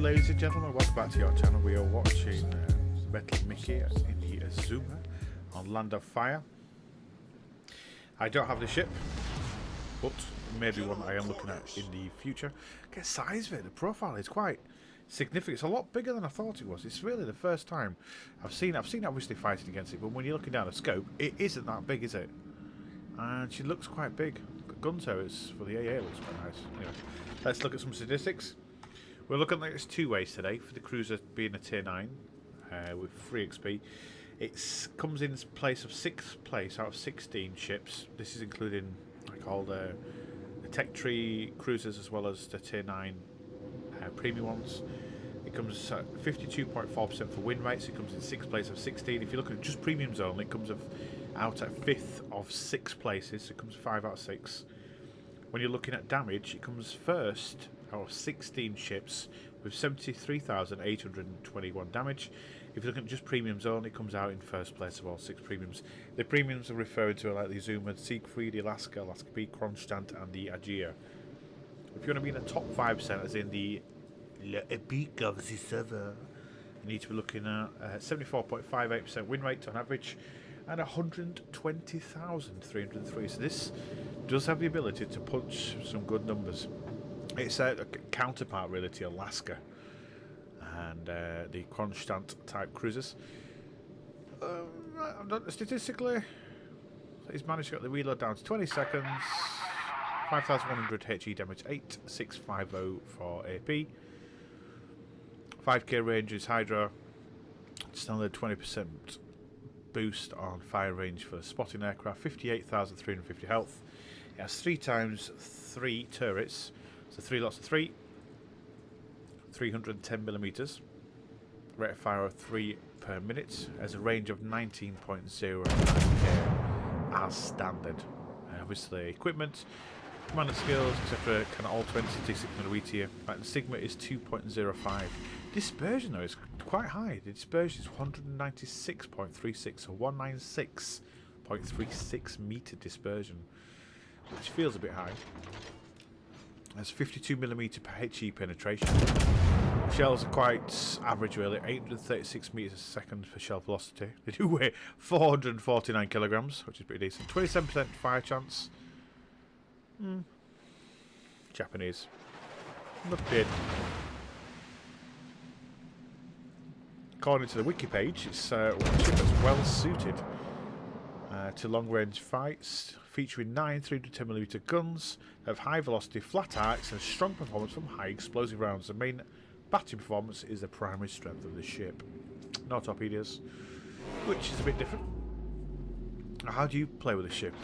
ladies and gentlemen, welcome back to your channel. We are watching Metal Mickey in the Azuma on Land of Fire. I don't have the ship, but maybe one I am looking at in the future. Get size of it, the profile is quite significant. It's a lot bigger than I thought it was. It's really the first time I've seen obviously fighting against it, but when you're looking down a scope, it isn't that big, is it? And she looks quite big. Gun turrets for the AA looks quite nice. Anyway, let's look at some statistics. We're looking at this two ways today, for the cruiser being a tier 9 with 3 XP. It comes in place of 6th place out of 16 ships. This is including like all the tech tree cruisers as well as the tier 9 premium ones. It comes at 52.4% for win rates. It comes in 6th place of 16. If you look at just premiums only, it comes out at 5th of 6 places. So it comes 5 out of 6. When you're looking at damage, it comes first out of 16 ships with 73,821 damage. If you're looking at just premiums only, it comes out in first place of all 6 premiums. The premiums are referring to like the Azuma, Siegfried, the Alaska B, Kronstadt and the Aegea. If you want to be in the top 5%, as in the Epic of the server, you need to be looking at 74.58% win rate on average and 120,303. So this does have the ability to punch some good numbers. It's a counterpart really to Alaska and the Kronstadt type cruisers. Statistically, he's managed to get the reload down to 20 seconds, 5,100 HE damage, 8650 for AP. 5k range is Hydra. Standard 20% boost on fire range for spotting aircraft, 58,350 health. It has 3 times 3 turrets, so 3 lots of 3, 310 millimeters. Rate of fire of 3 per minute. Has a range of 19.09 as standard. Obviously, equipment, commander skills, etc. Kind of all 26 millimeter here. Right, the Sigma is 2.05. Dispersion though is quite high. The dispersion is 196.36, so 196.36 meter dispersion, which feels a bit high. That's 52mm per HE penetration. Shells are quite average really, 836 meters a second for shell velocity. They do weigh 449 kilograms, which is pretty decent. 27% fire chance. Japanese. Not bad. According to the wiki page, it's a ship that's well suited to long-range fights, featuring 9 310mm guns, have high velocity flat arcs and strong performance from high explosive rounds. The main battery performance is the primary strength of the ship. No torpedoes, which is a bit different. How do you play with a ship?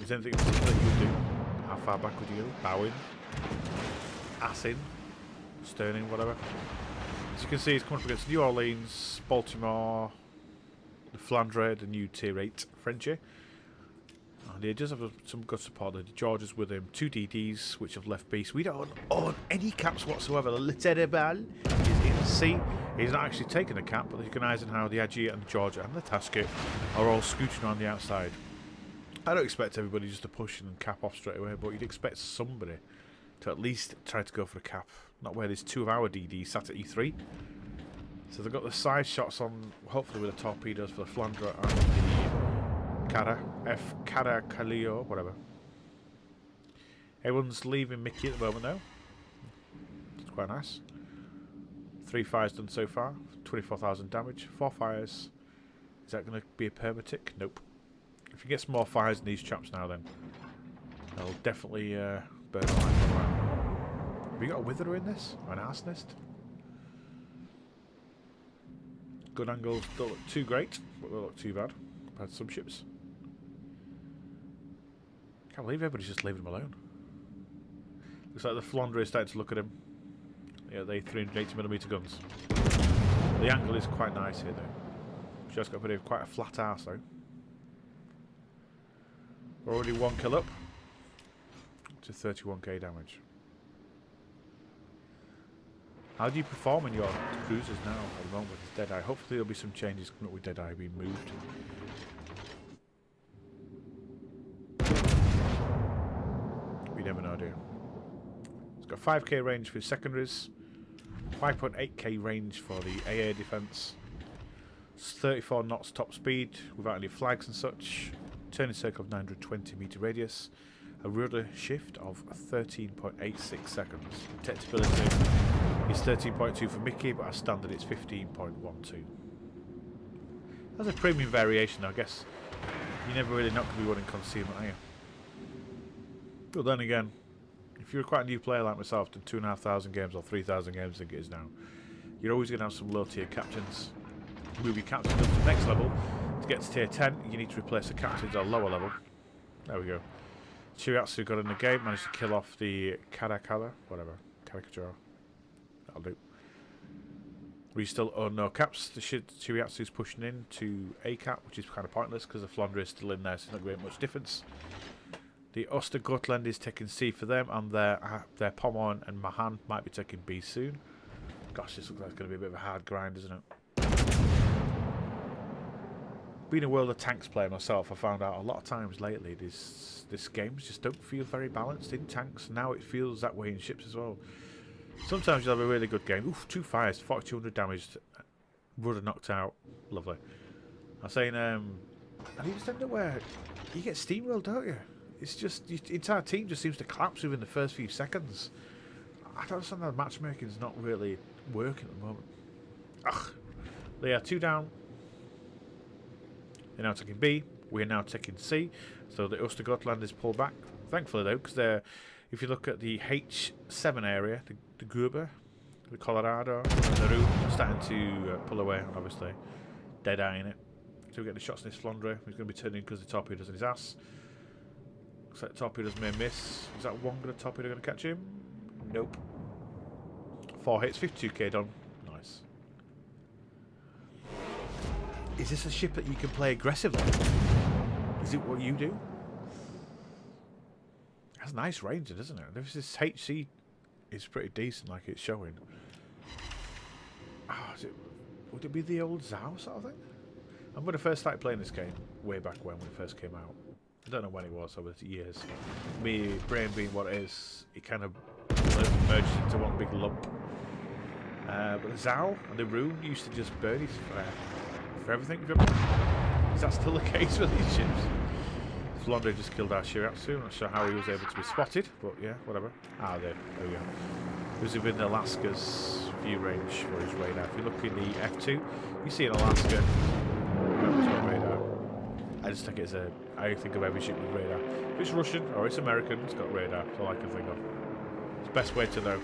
Is there anything in particular you would do? How far back would you go? Bow in? Ass in? Stern in? Whatever. As you can see, it's coming up against New Orleans, Baltimore, the Flandre, the new Tier 8 Frenchie. And he does have some good support. The Georges with him, 2 DDs, which have left base. We don't own any caps whatsoever. The Litterbal is in sea. He's not actually taking a cap, but you can eyes on how the Aegea and the Georgia and the Tasket are all scooting around the outside. I don't expect everybody just to push in and cap off straight away, but you'd expect somebody to at least try to go for a cap. Not where there's 2 of our DDs sat at E3. So they've got the side shots on, hopefully with the torpedoes for the Flandre and the Cara Calio, whatever. Everyone's leaving Mickey at the moment though. It's quite nice. 3 fires done so far, 24,000 damage, 4 fires. Is that going to be a permatic? Nope. If you get some more fires in these chaps now, then they'll definitely burn a line. Have you got a witherer in this? Or an arse nest? Good angles don't look too great, but they look too bad compared to some ships. Can't believe everybody's just leaving him alone. Looks like the Flandre is starting to look at him. Yeah, they 380mm guns. The angle is quite nice here though. Just got a bit of quite a flat arse though. We're already 1 kill up to 31k damage. How do you perform in your cruisers now at the moment with Deadeye? Hopefully there'll be some changes coming up with Deadeye being moved. We never know, do you? It's got 5k range for secondaries. 5.8k range for the AA defence. 34 knots top speed without any flags and such. Turning circle of 920 meter radius. A rudder shift of 13.86 seconds. Detectability is 13.2 for Mickey, but as standard it's 15.12. That's a premium variation, I guess. You're never really not going to be running concealment, are you? But then again, if you're quite a new player like myself, done 2,500 games or 3,000 games I think it is now, you're always going to have some low tier captains. Move your captains up to the next level. To get to tier 10, you need to replace the captains at a lower level. There we go. Chiriatsu got in the game, managed to kill off the Karakara, whatever, caricature. That'll do. We still own no caps. The Chiriatsu's pushing in to A cap, which is kind of pointless because the Flandre is still in there, so it's not going to make much difference. The Ostergotland is taking C for them, and their Pommern and Mahan might be taking B soon. Gosh, this looks like it's going to be a bit of a hard grind, isn't it? Being a World of Tanks player myself, I found out a lot of times lately this games just don't feel very balanced in tanks. Now it feels that way in ships as well. Sometimes you'll have a really good game. Oof, 2 fires, 4,200 damage, rudder knocked out. Lovely. I'm saying, and you just end up where you get steamrolled, don't you? It's just, your entire team just seems to collapse within the first few seconds. I don't understand how matchmaking's not really working at the moment. Ugh. They are 2 down. They're now taking B. We're now taking C. So the Ostergotland is pulled back. Thankfully though, because they're, if you look at the H7 area, the Gruber, the Colorado, and the Rue are starting to pull away, and obviously dead eye in it. So we're getting the shots in this Flandre. He's going to be turning because the torpedoes in his ass. Looks like the torpedoes may miss. Is that one good torpedo going to catch him? Nope. 4 hits, 52k done. Nice. Is this a ship that you can play aggressively? Is it what you do? It has nice range, doesn't it? This HC is pretty decent, like it's showing. Oh, would it be the old Zao sort of thing? I'm when I first started playing this game, way back when it first came out. I don't know when it was, over the years. Me brain being what it is, it kind of merged into one big lump. But the Zao and the Rune used to just burn his for everything. Is that still the case with these ships? Flandre just killed our Shiratsu. I'm not sure how he was able to be spotted, but yeah, whatever. Ah, there we go. He was within Alaska's view range for his radar. If you look in the F2, you see in Alaska, radar. I just think it's I think of every ship with radar. If it's Russian or it's American, it's got radar. That's all I can think of. It's the best way to know.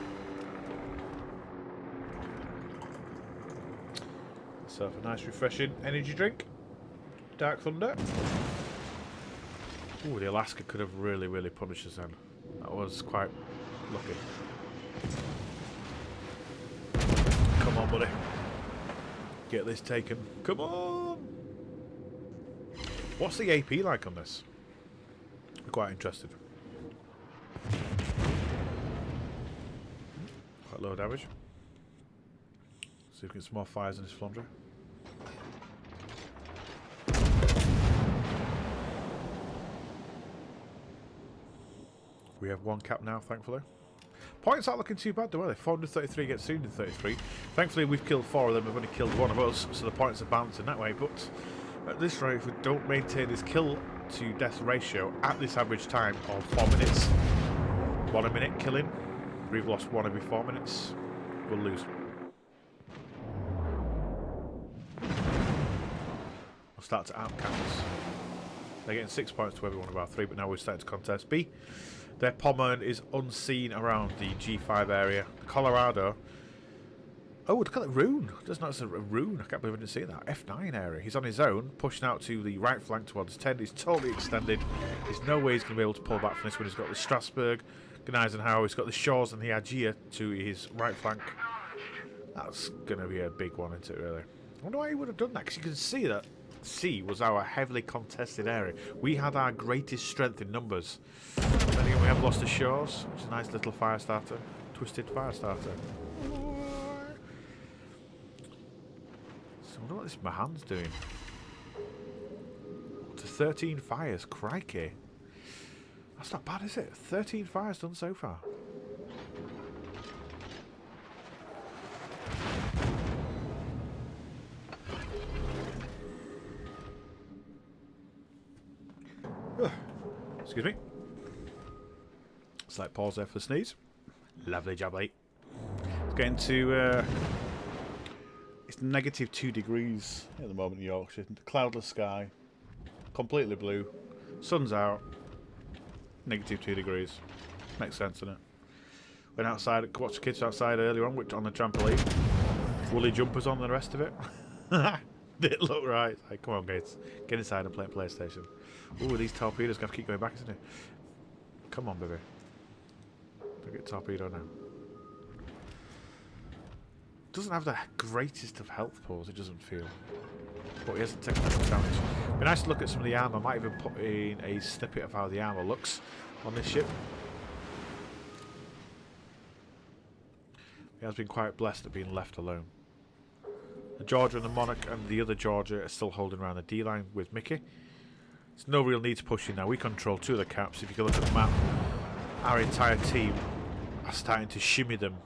So, a nice refreshing energy drink. Dark Thunder. Ooh, the Alaska could have really, really punished us then. That was quite lucky. Come on, buddy. Get this taken. Come on! What's the AP like on this? I'm quite interested. Quite low damage. See if we can get some more fires in this Flandre. We have 1 cap now, thankfully. Points aren't looking too bad though, are they? 433 against 333. Thankfully we've killed 4 of them, we've only killed 1 of us, so the points are balancing that way, but at this rate, if we don't maintain this kill to death ratio at this average time of 4 minutes, 1 a minute killing, we've lost 1 every 4 minutes, we'll lose. We'll start to outcast. They're getting 6 points to every one of our 3, but now we're starting to contest B. Their Pommern is unseen around the G5 area. The Colorado. Oh, look at that Rune. Doesn't notice a Rune. I can't believe I didn't see that. F9 area. He's on his own, pushing out to the right flank towards 10. He's totally extended. There's no way he's going to be able to pull back from this one. He's got the Strasbourg, Gneisenhower. He's got the Shores and the Agia to his right flank. That's going to be a big one, isn't it, really? I wonder why he would have done that, because you can see that C was our heavily contested area. We had our greatest strength in numbers. Then again, we have lost the Shores, which is a nice little fire starter. Twisted fire starter. So I wonder what this Mahan's doing. To 13 fires, crikey. That's not bad, is it? 13 fires done so far. Excuse me. Slight pause there for the sneeze. Lovely jubbly. It's getting to... it's negative 2 degrees at the moment in Yorkshire. Cloudless sky. Completely blue. Sun's out. Negative 2 degrees. Makes sense, doesn't it? Went outside, watched the kids outside earlier on, which on the trampoline. Woolly jumpers on and the rest of it. Didn't look right. It's like, come on, kids. Get inside and play PlayStation. Ooh, these torpedoes got to keep going back, isn't it? Come on, baby. Don't get torpedo now. Doesn't have the greatest of health pools, it doesn't feel. But he hasn't taken that much damage. It'd be nice to look at some of the armour. I might even put in a snippet of how the armour looks on this ship. He has been quite blessed at being left alone. The Georgia and the Monarch and the other Georgia are still holding around the D-line with Mickey. There's no real need to push in now. We control 2 of the caps. If you can look at the map, our entire team are starting to shimmy them,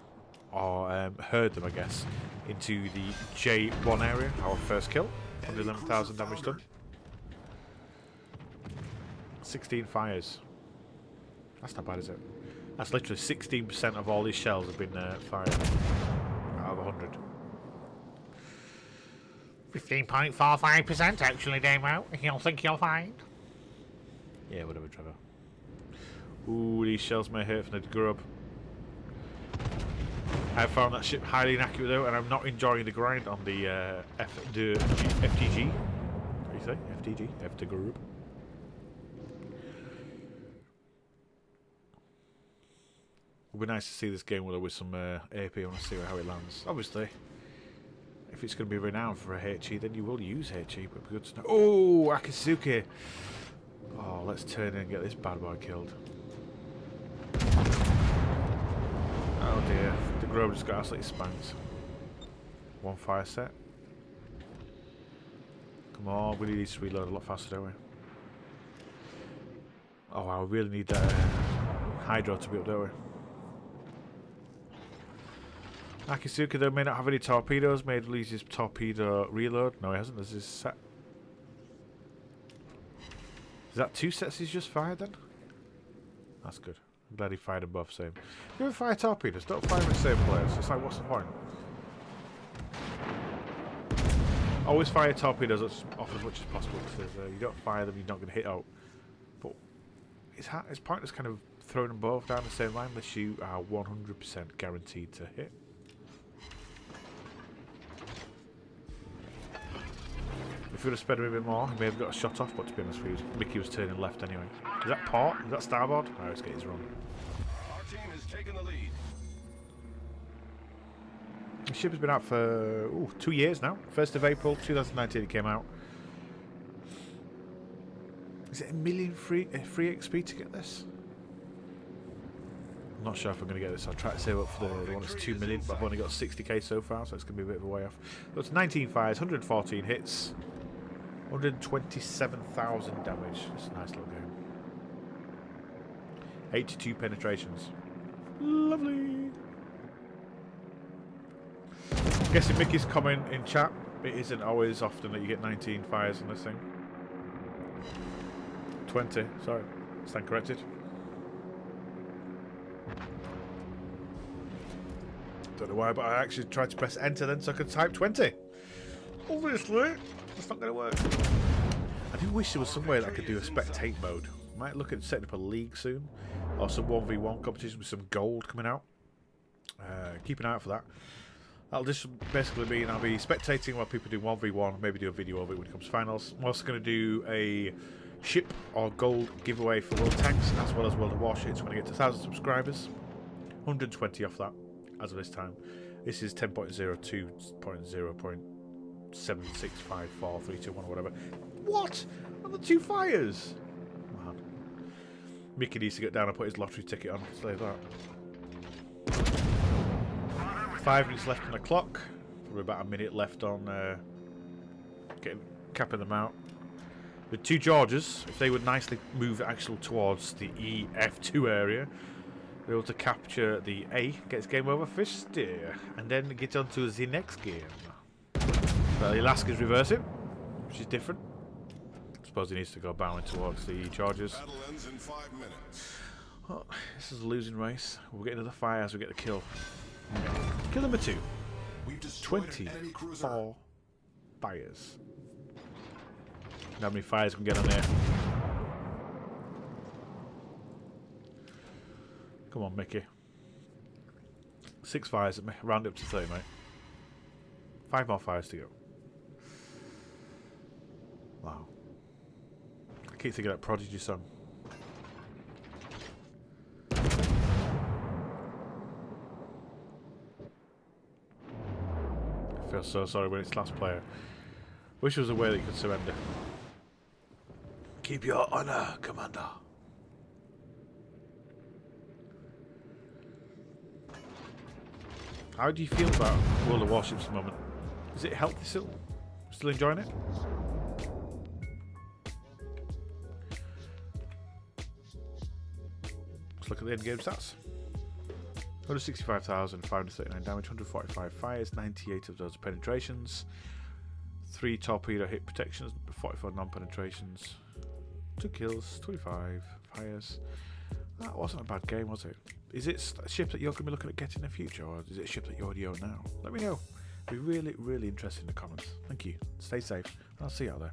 or herd them, I guess, into the J1 area. Our first kill. 111,000 damage done. 16 fires. That's not bad, is it? That's literally 16% of all these shells have been fired out of 100. 15.45% actually, Damo. You'll think you'll find. Yeah, whatever, Trevor. Ooh, these shells may hurt from the grub. I have found that ship highly inaccurate though, and I'm not enjoying the grind on the FTG. What do you say? FTG? F to group. It would be nice to see this game with some AP. I want to see how it lands. Obviously, if it's going to be renowned for a HE, then you will use HE, but it'd be good to know. Oh, Akatsuki! Oh, let's turn in and get this bad boy killed. Oh dear, the Grove just got absolutely spanked. 1 fire set. Come on, we need to reload a lot faster, don't we? Oh wow, we really need that Hydro to be up, don't we? Akisuka though may not have any torpedoes, may lose his torpedo reload. No, he hasn't. There's his set. Is that 2 sets he's just fired then? That's good. I'm glad he fired them both same. You ever fire torpedoes? Don't fire them in the same place. It's like, what's the point? Always fire torpedoes off as much as possible, because you don't fire them, you're not going to hit out. But it's pointless kind of throwing them both down the same line unless you are 100% guaranteed to hit. If we would have sped him a bit more, he may have got a shot off, but to be honest with you, Mickey was turning left anyway. Is that port? Is that starboard? No, let's get his run. Our team has taken the lead. The ship has been out for 2 years now. 1st of April 2019 it came out. Is it 1 million free XP to get this? I'm not sure if I'm going to get this. I'll try to save up for the one that's 2 million, but I've only got 60k so far, so it's going to be a bit of a way off. So it's 19 fires, 114 hits, 127,000 damage. It's a nice little game. 82 penetrations. Lovely. Guessing Mickey's comment in chat. It isn't always often that you get 19 fires on this thing. 20, sorry. Stand corrected. Don't know why, but I actually tried to press enter then so I could type 20. Obviously, that's not going to work. I do wish there was some way that I could do a spectate mode. Might look at setting up a league soon, or some 1v1 competition with some gold coming out. Keep an eye out for that. That'll just basically mean I'll be spectating while people do 1v1, maybe do a video of it when it comes to finals. I'm also going to do a ship or gold giveaway for World Tanks as well as World of Warships when I get to 1,000 subscribers. 120 off that as of this time. This is 10.02.0.7654321 or whatever. What? On the 2 fires? Man. Mickey needs to get down and put his lottery ticket on. Say that. 5 minutes left on the clock. Probably about a minute left on capping them out. With 2 Georges, if they would nicely move actually towards the EF2 area, be able to capture the A, gets game over first, and then get on to the next game. Well, Alaska's reversing, which is different. suppose he needs to go bowing towards the charges. Battle ends in 5 minutes. Oh, this is a losing race. We'll get another fire as we get the kill. Kill number 2. We've destroyed an enemy cruiser. 24 fires. How many fires can we get on there? Come on, Mickey. 6 fires. Round up to 30, mate. 5 more fires to go. Wow. I keep thinking of that Prodigy song. I feel so sorry when it's last player. Wish there was a way that you could surrender. Keep your honor, Commander. How do you feel about World of Warships at the moment? Is it healthy still? Still enjoying it? Let's look at the end game stats. 165,539 damage, 145 fires, 98 of those penetrations, 3 torpedo hit protections, 44 non-penetrations, 2 kills, 25 fires. That wasn't a bad game, was it? Is it a ship that you're going to be looking at getting in the future, or is it a ship that you already own now? Let me know. It'd be really, really interesting in the comments. Thank you. Stay safe, and I'll see you out there.